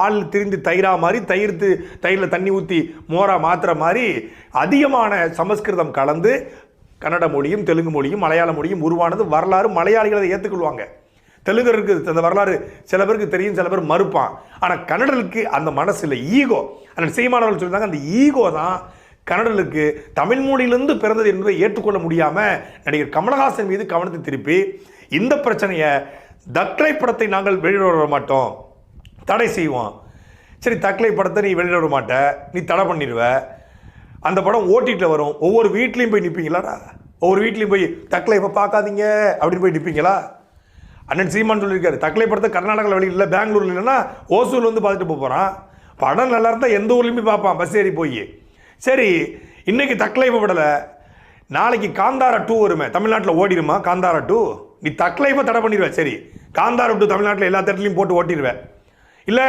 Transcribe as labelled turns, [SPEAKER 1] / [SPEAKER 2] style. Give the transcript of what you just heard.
[SPEAKER 1] பால் திரிந்து தயிரா மாதிரி தயிரில் தண்ணி ஊற்றி மோரா மாத்திர மாதிரி அதிகமான சமஸ்கிருதம் கலந்து கன்னட மொழியும் தெலுங்கு மொழியும் மலையாள மொழியும் உருவானது வரலாறு. மலையாளிகளை ஏற்றுக்கொள்வாங்க. தெலுங்கருக்கு அந்த வரலாறு சில பேருக்கு தெரியும், சில பேர் மறுப்பான். ஆனால் கன்னடர்களுக்கு அந்த மனசு இல்லை, ஈகோ. அந்த சீமானவர்கள் சொல்லியிருந்தாங்க, அந்த ஈகோ தான் கன்னடர்களுக்கு தமிழ் மொழியிலிருந்து பிறந்தது என்பதை ஏற்றுக்கொள்ள முடியாமல் நடிகர் கமலஹாசன் மீது கவனத்தை திருப்பி இந்த பிரச்சனையை தக்லை படத்தை நாங்கள் வெளியிட மாட்டோம், தடை செய்வோம். சரி, தக்லை படத்தை நீ வெளியிட மாட்ட, நீ தடை பண்ணிடுவ. அந்த படம் ஓட்டிகிட்டு வரும், ஒவ்வொரு வீட்லேயும் போய் நிற்பீங்களாடா? ஒவ்வொரு வீட்லேயும் போய் தக்லை இப்போ பார்க்காதீங்க அப்படின்னு போய் நிற்பீங்களா? அண்ணன் சீமான் சொல்லியிருக்காரு, தக்லை படத்தை கர்நாடகாவில் வெளியிடல, பெங்களூர்ல இல்லைன்னா ஓசூரில் வந்து பார்த்துட்டு போகிறான். படம் நல்லா இருந்தால் எந்த ஊர்லேயும் போய் பார்ப்பான், பஸ் ஏறி போய். சரி, இன்னைக்கு தக்லை படலை, நாளைக்கு காந்தாரா 2 வருமே, தமிழ்நாட்டில் ஓடிடுமா காந்தாரா 2? நீ தக்லை தடை பண்ணிடுவேன். சரி, காந்தாரா 2 தமிழ்நாட்டில் எல்லா தேட்டர்லையும் போட்டு ஓட்டிடுவேன். இல்லை